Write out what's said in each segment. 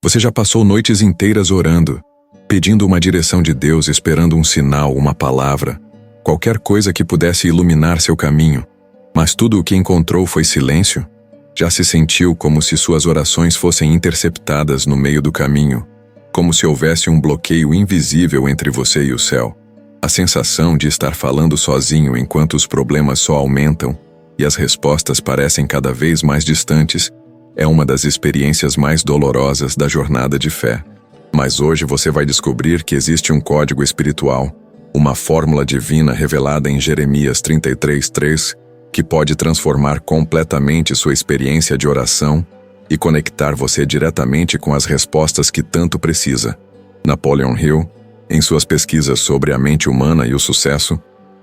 Você já passou noites inteiras orando, pedindo uma direção de Deus, esperando um sinal, uma palavra, qualquer coisa que pudesse iluminar seu caminho, mas tudo o que encontrou foi silêncio? Já se sentiu como se suas orações fossem interceptadas no meio do caminho, como se houvesse um bloqueio invisível entre você e o céu? A sensação de estar falando sozinho enquanto os problemas só aumentam e as respostas parecem cada vez mais distantes é uma das experiências mais dolorosas da jornada de fé. Mas hoje você vai descobrir que existe um código espiritual, uma fórmula divina revelada em Jeremias 33:3, que pode transformar completamente sua experiência de oração e conectar você diretamente com as respostas que tanto precisa. Napoleon Hill, em suas pesquisas sobre a mente humana e o sucesso,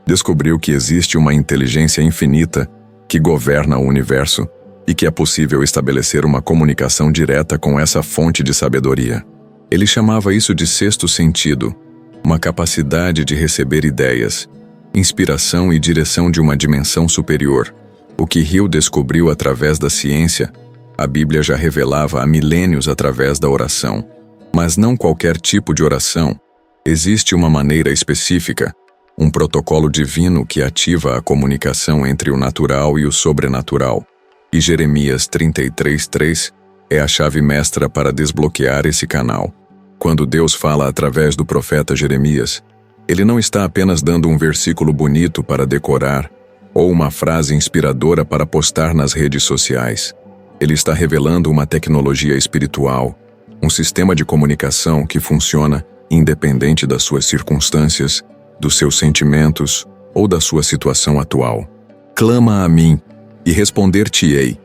descobriu que existe uma inteligência infinita que governa o universo e que é possível estabelecer uma comunicação direta com essa fonte de sabedoria. Ele chamava isso de sexto sentido, uma capacidade de receber ideias, inspiração e direção de uma dimensão superior. O que Hill descobriu através da ciência, a Bíblia já revelava há milênios através da oração. Mas não qualquer tipo de oração. Existe uma maneira específica, um protocolo divino que ativa a comunicação entre o natural e o sobrenatural. E Jeremias 33:3 é a chave mestra para desbloquear esse canal. Quando Deus fala através do profeta Jeremias, ele não está apenas dando um versículo bonito para decorar ou uma frase inspiradora para postar nas redes sociais. Ele está revelando uma tecnologia espiritual, um sistema de comunicação que funciona independente das suas circunstâncias, dos seus sentimentos ou da sua situação atual. Clama a mim, e responder-te-ei,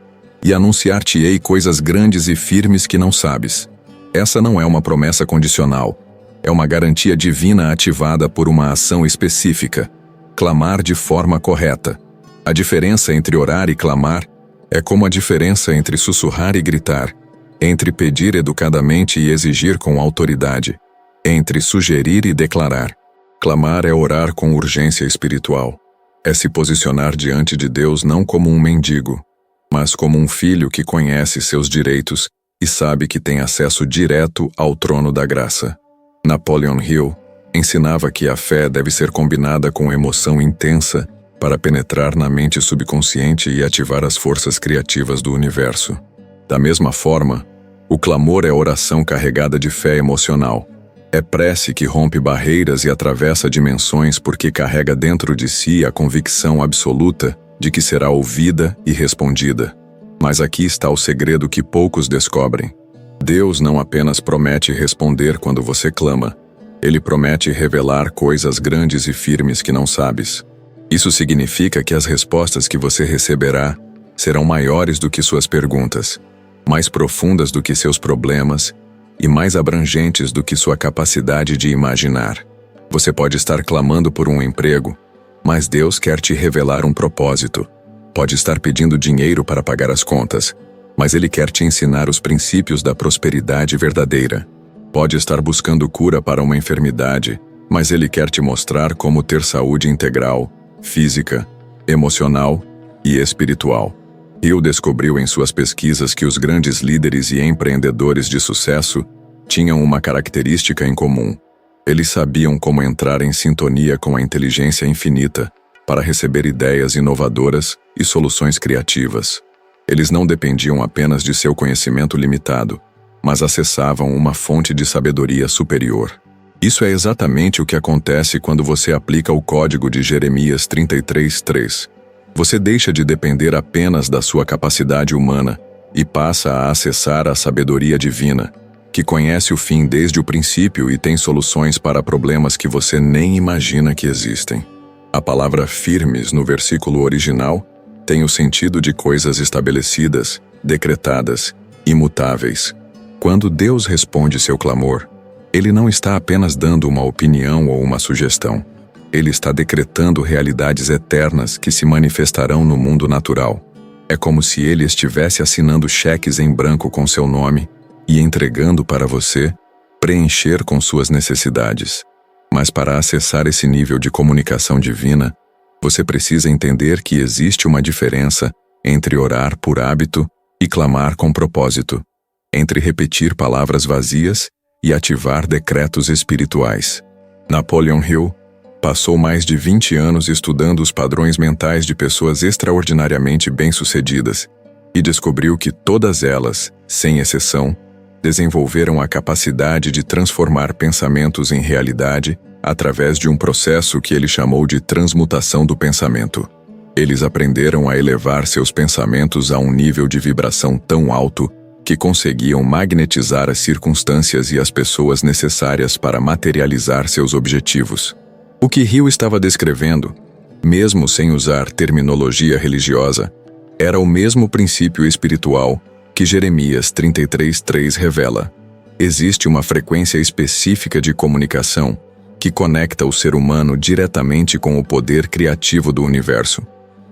e anunciar-te-ei coisas grandes e firmes que não sabes. Essa não é uma promessa condicional, é uma garantia divina ativada por uma ação específica, clamar de forma correta. A diferença entre orar e clamar é como a diferença entre sussurrar e gritar, entre pedir educadamente e exigir com autoridade, entre sugerir e declarar. Clamar é orar com urgência espiritual. É se posicionar diante de Deus não como um mendigo, mas como um filho que conhece seus direitos e sabe que tem acesso direto ao trono da graça. Napoleon Hill ensinava que a fé deve ser combinada com emoção intensa para penetrar na mente subconsciente e ativar as forças criativas do universo. Da mesma forma, o clamor é oração carregada de fé emocional. É prece que rompe barreiras e atravessa dimensões porque carrega dentro de si a convicção absoluta de que será ouvida e respondida. Mas aqui está o segredo que poucos descobrem. Deus não apenas promete responder quando você clama, Ele promete revelar coisas grandes e firmes que não sabes. Isso significa que as respostas que você receberá serão maiores do que suas perguntas, mais profundas do que seus problemas e mais abrangentes do que sua capacidade de imaginar. Você pode estar clamando por um emprego, mas Deus quer te revelar um propósito. Pode estar pedindo dinheiro para pagar as contas, mas Ele quer te ensinar os princípios da prosperidade verdadeira. Pode estar buscando cura para uma enfermidade, mas Ele quer te mostrar como ter saúde integral, física, emocional e espiritual. Hill descobriu em suas pesquisas que os grandes líderes e empreendedores de sucesso tinham uma característica em comum. Eles sabiam como entrar em sintonia com a inteligência infinita para receber ideias inovadoras e soluções criativas. Eles não dependiam apenas de seu conhecimento limitado, mas acessavam uma fonte de sabedoria superior. Isso é exatamente o que acontece quando você aplica o código de Jeremias 33:3. Você deixa de depender apenas da sua capacidade humana e passa a acessar a sabedoria divina, que conhece o fim desde o princípio e tem soluções para problemas que você nem imagina que existem. A palavra firmes no versículo original tem o sentido de coisas estabelecidas, decretadas, imutáveis. Quando Deus responde seu clamor, Ele não está apenas dando uma opinião ou uma sugestão. Ele está decretando realidades eternas que se manifestarão no mundo natural. É como se Ele estivesse assinando cheques em branco com seu nome e entregando para você preencher com suas necessidades. Mas para acessar esse nível de comunicação divina, Você precisa entender que existe uma diferença entre orar por hábito e clamar com propósito, entre repetir palavras vazias e ativar decretos espirituais. Napoleon Hill passou mais de 20 anos estudando os padrões mentais de pessoas extraordinariamente bem-sucedidas e descobriu que todas elas, sem exceção, desenvolveram a capacidade de transformar pensamentos em realidade através de um processo que ele chamou de transmutação do pensamento. Eles aprenderam a elevar seus pensamentos a um nível de vibração tão alto que conseguiam magnetizar as circunstâncias e as pessoas necessárias para materializar seus objetivos. O que Hill estava descrevendo, mesmo sem usar terminologia religiosa, era o mesmo princípio espiritual que Jeremias 33:3 revela. Existe uma frequência específica de comunicação que conecta o ser humano diretamente com o poder criativo do universo.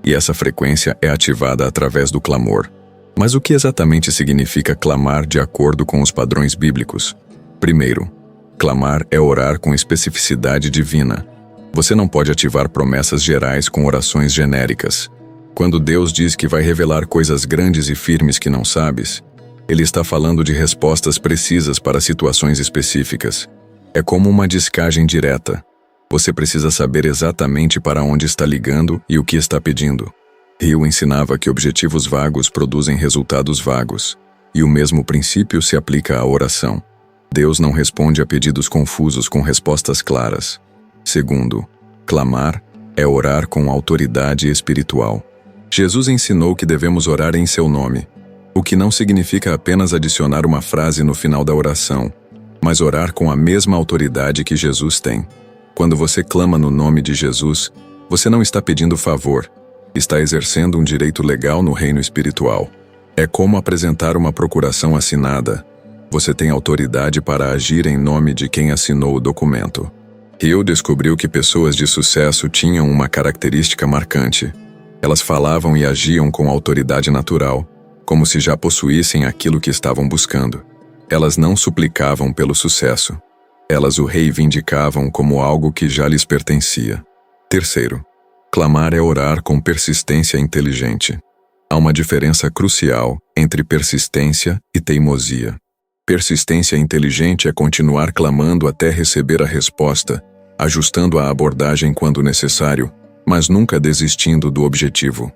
E essa frequência é ativada através do clamor. Mas o que exatamente significa clamar de acordo com os padrões bíblicos? Primeiro, clamar é orar com especificidade divina. Você não pode ativar promessas gerais com orações genéricas. Quando Deus diz que vai revelar coisas grandes e firmes que não sabes, Ele está falando de respostas precisas para situações específicas. É como uma descagem direta. Você precisa saber exatamente para onde está ligando e o que está pedindo. Hill ensinava que objetivos vagos produzem resultados vagos, e o mesmo princípio se aplica à oração. Deus não responde a pedidos confusos com respostas claras. Segundo, clamar é orar com autoridade espiritual. Jesus ensinou que devemos orar em seu nome, o que não significa apenas adicionar uma frase no final da oração, mas orar com a mesma autoridade que Jesus tem. Quando você clama no nome de Jesus, você não está pedindo favor, está exercendo um direito legal no reino espiritual. É como apresentar uma procuração assinada. Você tem autoridade para agir em nome de quem assinou o documento. Hill descobriu que pessoas de sucesso tinham uma característica marcante. Elas falavam e agiam com autoridade natural, como se já possuíssem aquilo que estavam buscando. Elas não suplicavam pelo sucesso. Elas o reivindicavam como algo que já lhes pertencia. Terceiro, clamar é orar com persistência inteligente. Há uma diferença crucial entre persistência e teimosia. Persistência inteligente é continuar clamando até receber a resposta, ajustando a abordagem quando necessário, mas nunca desistindo do objetivo.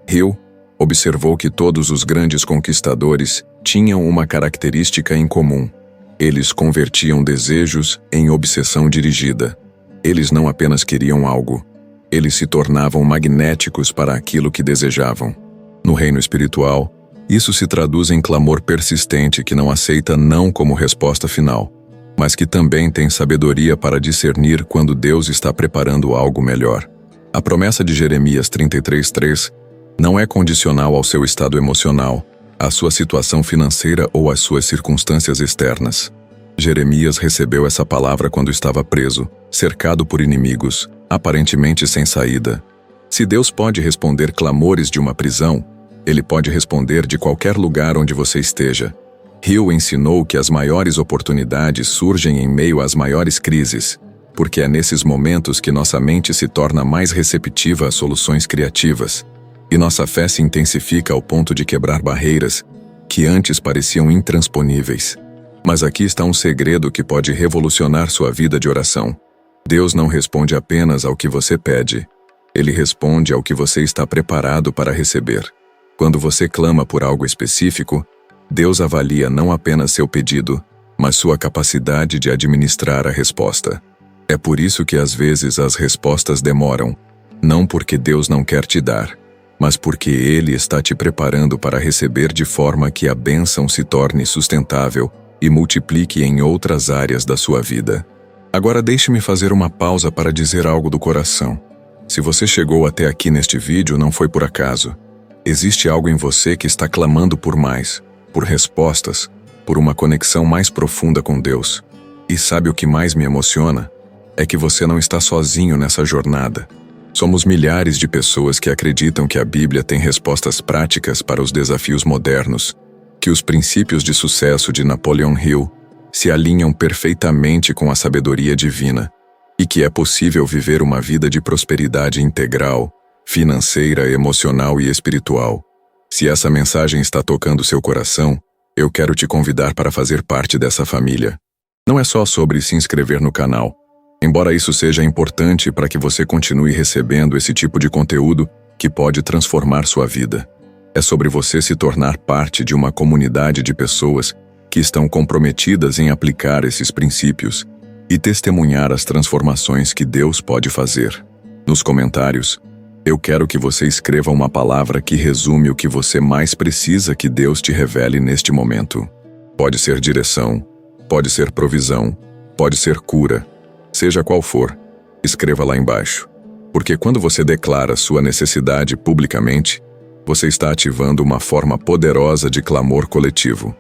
Hill observou que todos os grandes conquistadores tinham uma característica em comum. Eles convertiam desejos em obsessão dirigida. Eles não apenas queriam algo, eles se tornavam magnéticos para aquilo que desejavam. No reino espiritual, isso se traduz em clamor persistente que não aceita não como resposta final, mas que também tem sabedoria para discernir quando Deus está preparando algo melhor. A promessa de Jeremias 33:3 não é condicional ao seu estado emocional, à sua situação financeira ou às suas circunstâncias externas. Jeremias recebeu essa palavra quando estava preso, cercado por inimigos, aparentemente sem saída. Se Deus pode responder clamores de uma prisão, Ele pode responder de qualquer lugar onde você esteja. Hill ensinou que as maiores oportunidades surgem em meio às maiores crises, porque é nesses momentos que nossa mente se torna mais receptiva a soluções criativas, e nossa fé se intensifica ao ponto de quebrar barreiras que antes pareciam intransponíveis. Mas aqui está um segredo que pode revolucionar sua vida de oração. Deus não responde apenas ao que você pede. Ele responde ao que você está preparado para receber. Quando você clama por algo específico, Deus avalia não apenas seu pedido, mas sua capacidade de administrar a resposta. É por isso que às vezes as respostas demoram, não porque Deus não quer te dar, mas porque Ele está te preparando para receber de forma que a bênção se torne sustentável e multiplique em outras áreas da sua vida. Agora deixe-me fazer uma pausa para dizer algo do coração. Se você chegou até aqui neste vídeo, não foi por acaso. Existe algo em você que está clamando por mais, por respostas, por uma conexão mais profunda com Deus. E sabe o que mais me emociona? É que você não está sozinho nessa jornada. Somos milhares de pessoas que acreditam que a Bíblia tem respostas práticas para os desafios modernos, que os princípios de sucesso de Napoleon Hill se alinham perfeitamente com a sabedoria divina. e que é possível viver uma vida de prosperidade integral, financeira, emocional e espiritual. Se essa mensagem está tocando seu coração, eu quero te convidar para fazer parte dessa família. Não é só sobre se inscrever no canal. Embora isso seja importante para que você continue recebendo esse tipo de conteúdo que pode transformar sua vida. É sobre você se tornar parte de uma comunidade de pessoas que estão comprometidas em aplicar esses princípios e testemunhar as transformações que Deus pode fazer. Nos comentários, eu quero que você escreva uma palavra que resume o que você mais precisa que Deus te revele neste momento. Pode ser direção, pode ser provisão, pode ser cura. Seja qual for, escreva lá embaixo. Porque quando você declara sua necessidade publicamente, você está ativando uma forma poderosa de clamor coletivo.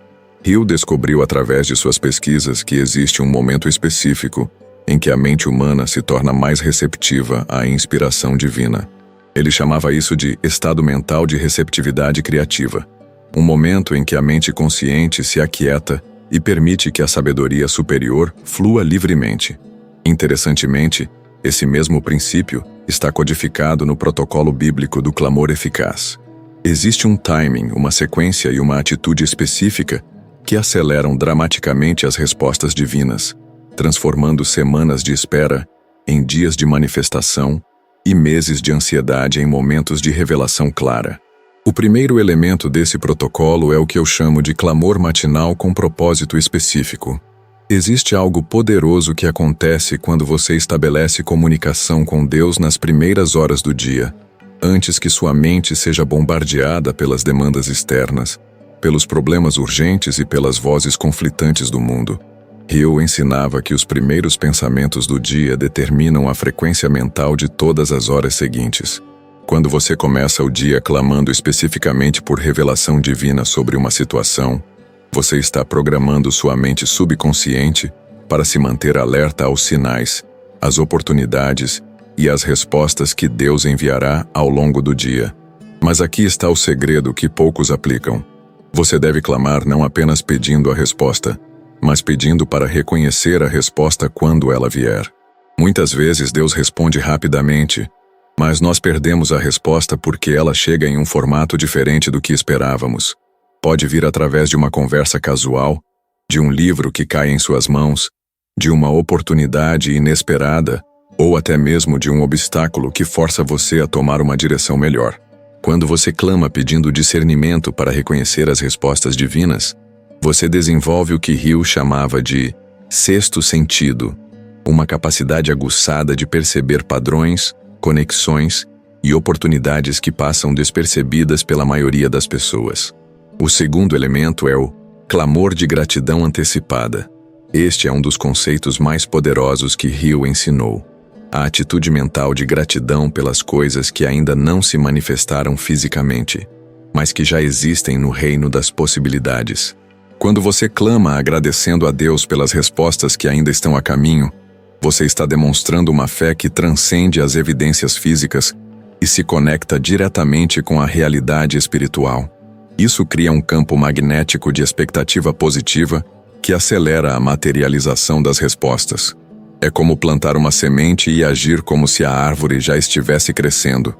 Hill descobriu através de suas pesquisas que existe um momento específico em que a mente humana se torna mais receptiva à inspiração divina. Ele chamava isso de estado mental de receptividade criativa. Um momento em que a mente consciente se aquieta e permite que a sabedoria superior flua livremente. Interessantemente, esse mesmo princípio está codificado no protocolo bíblico do clamor eficaz. Existe um timing, uma sequência e uma atitude específica que aceleram dramaticamente as respostas divinas, transformando semanas de espera em dias de manifestação e meses de ansiedade em momentos de revelação clara. O primeiro elemento desse protocolo é o que eu chamo de clamor matinal com propósito específico. Existe algo poderoso que acontece quando você estabelece comunicação com Deus nas primeiras horas do dia, antes que sua mente seja bombardeada pelas demandas externas, pelos problemas urgentes e pelas vozes conflitantes do mundo. Hill ensinava que os primeiros pensamentos do dia determinam a frequência mental de todas as horas seguintes. Quando você começa o dia clamando especificamente por revelação divina sobre uma situação, você está programando sua mente subconsciente para se manter alerta aos sinais, às oportunidades e às respostas que Deus enviará ao longo do dia. Mas aqui está o segredo que poucos aplicam. Você deve clamar não apenas pedindo a resposta, mas pedindo para reconhecer a resposta quando ela vier. Muitas vezes Deus responde rapidamente, mas nós perdemos a resposta porque ela chega em um formato diferente do que esperávamos. Pode vir através de uma conversa casual, de um livro que cai em suas mãos, de uma oportunidade inesperada, ou até mesmo de um obstáculo que força você a tomar uma direção melhor. Quando você clama pedindo discernimento para reconhecer as respostas divinas, você desenvolve o que Hill chamava de sexto sentido, uma capacidade aguçada de perceber padrões, conexões e oportunidades que passam despercebidas pela maioria das pessoas. O segundo elemento é o clamor de gratidão antecipada. Este é um dos conceitos mais poderosos que Hill ensinou. A atitude mental de gratidão pelas coisas que ainda não se manifestaram fisicamente, mas que já existem no reino das possibilidades. Quando você clama agradecendo a Deus pelas respostas que ainda estão a caminho, você está demonstrando uma fé que transcende as evidências físicas e se conecta diretamente com a realidade espiritual. Isso cria um campo magnético de expectativa positiva que acelera a materialização das respostas. É como plantar uma semente e agir como se a árvore já estivesse crescendo.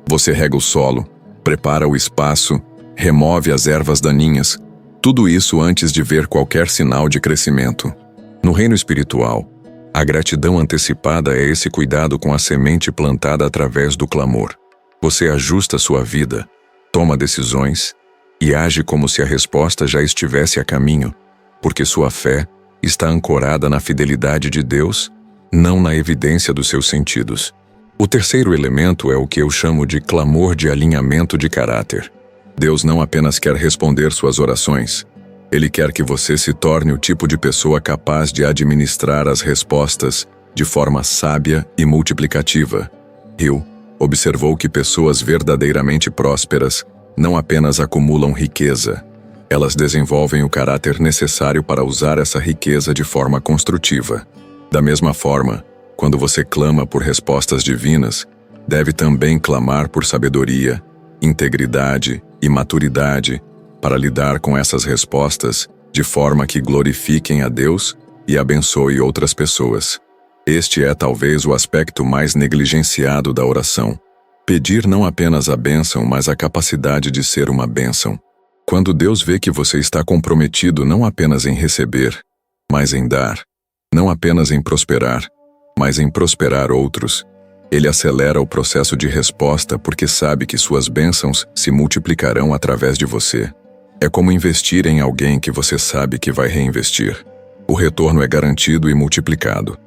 Você rega o solo, prepara o espaço, remove as ervas daninhas, tudo isso antes de ver qualquer sinal de crescimento. No reino espiritual, a gratidão antecipada é esse cuidado com a semente plantada através do clamor. Você ajusta sua vida, toma decisões e age como se a resposta já estivesse a caminho, porque sua fé está ancorada na fidelidade de Deus, não na evidência dos seus sentidos. O terceiro elemento é o que eu chamo de clamor de alinhamento de caráter. Deus não apenas quer responder suas orações, Ele quer que você se torne o tipo de pessoa capaz de administrar as respostas de forma sábia e multiplicativa. Hill observou que pessoas verdadeiramente prósperas não apenas acumulam riqueza, elas desenvolvem o caráter necessário para usar essa riqueza de forma construtiva. Da mesma forma, quando você clama por respostas divinas, deve também clamar por sabedoria, integridade e maturidade para lidar com essas respostas de forma que glorifiquem a Deus e abençoe outras pessoas. Este é talvez o aspecto mais negligenciado da oração. Pedir não apenas a bênção, mas a capacidade de ser uma bênção. Quando Deus vê que você está comprometido não apenas em receber, mas em dar, não apenas em prosperar, mas em prosperar outros, Ele acelera o processo de resposta porque sabe que suas bênçãos se multiplicarão através de você. É como investir em alguém que você sabe que vai reinvestir. O retorno é garantido e multiplicado.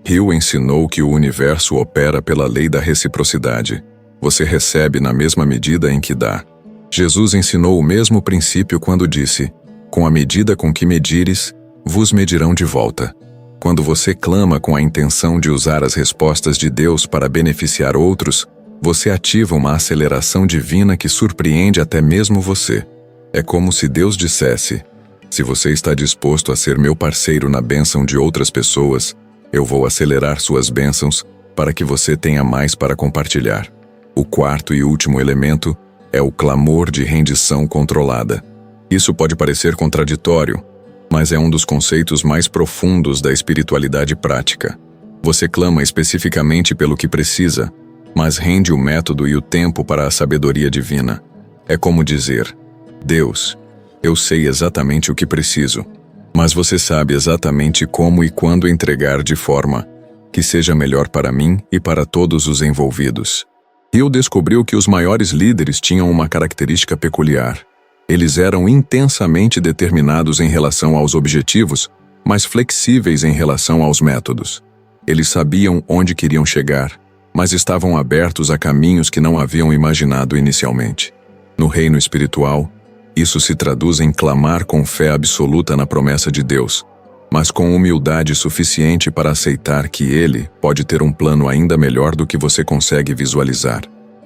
Hill ensinou que o universo opera pela lei da reciprocidade. Você recebe na mesma medida em que dá. Jesus ensinou o mesmo princípio quando disse: com a medida com que medires, vos medirão de volta. Quando você clama com a intenção de usar as respostas de Deus para beneficiar outros, você ativa uma aceleração divina que surpreende até mesmo você. É como se Deus dissesse: se você está disposto a ser meu parceiro na bênção de outras pessoas, eu vou acelerar suas bênçãos para que você tenha mais para compartilhar. O quarto e último elemento é o clamor de rendição controlada. Isso pode parecer contraditório, mas é um dos conceitos mais profundos da espiritualidade prática. Você clama especificamente pelo que precisa, mas rende o método e o tempo para a sabedoria divina. É como dizer: Deus, eu sei exatamente o que preciso, mas você sabe exatamente como e quando entregar de forma que seja melhor para mim e para todos os envolvidos. Hill descobriu que os maiores líderes tinham uma característica peculiar. Eles eram intensamente determinados em relação aos objetivos, mas flexíveis em relação aos métodos. Eles sabiam onde queriam chegar, mas estavam abertos a caminhos que não haviam imaginado inicialmente. No reino espiritual, isso se traduz em clamar com fé absoluta na promessa de Deus, mas com humildade suficiente para aceitar que Ele pode ter um plano ainda melhor do que você consegue visualizar.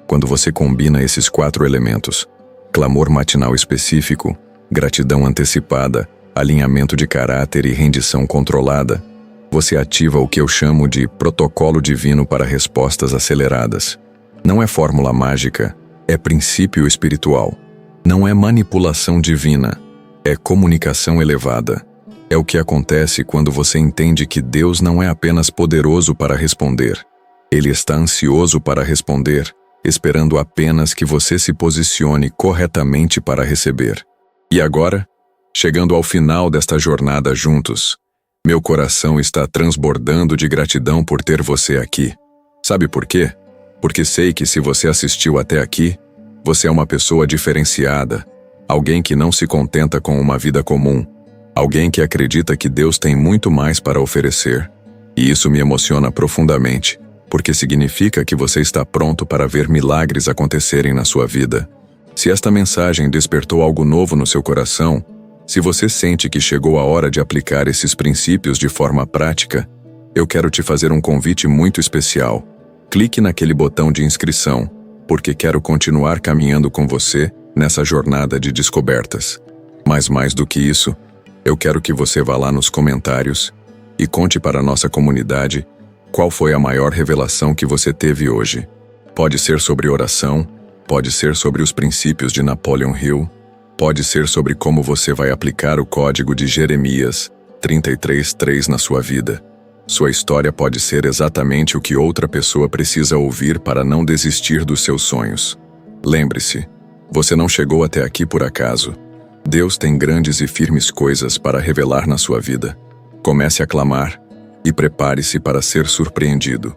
Quando você combina esses 4 elementos, clamor matinal específico, gratidão antecipada, alinhamento de caráter e rendição controlada, você ativa o que eu chamo de protocolo divino para respostas aceleradas. Não é fórmula mágica, é princípio espiritual. Não é manipulação divina, é comunicação elevada. É o que acontece quando você entende que Deus não é apenas poderoso para responder. Ele está ansioso para responder, esperando apenas que você se posicione corretamente para receber. E agora, chegando ao final desta jornada juntos, meu coração está transbordando de gratidão por ter você aqui. Sabe por quê? Porque sei que se você assistiu até aqui, você é uma pessoa diferenciada, alguém que não se contenta com uma vida comum, alguém que acredita que Deus tem muito mais para oferecer. E isso me emociona profundamente, porque significa que você está pronto para ver milagres acontecerem na sua vida. Se esta mensagem despertou algo novo no seu coração, se você sente que chegou a hora de aplicar esses princípios de forma prática, eu quero te fazer um convite muito especial. Clique naquele botão de inscrição, porque quero continuar caminhando com você nessa jornada de descobertas. Mas mais do que isso, eu quero que você vá lá nos comentários e conte para a nossa comunidade qual foi a maior revelação que você teve hoje. Pode ser sobre oração, pode ser sobre os princípios de Napoleon Hill, pode ser sobre como você vai aplicar o código de Jeremias 33:3 na sua vida. Sua história pode ser exatamente o que outra pessoa precisa ouvir para não desistir dos seus sonhos. Lembre-se, você não chegou até aqui por acaso. Deus tem grandes e firmes coisas para revelar na sua vida. Comece a clamar e prepare-se para ser surpreendido.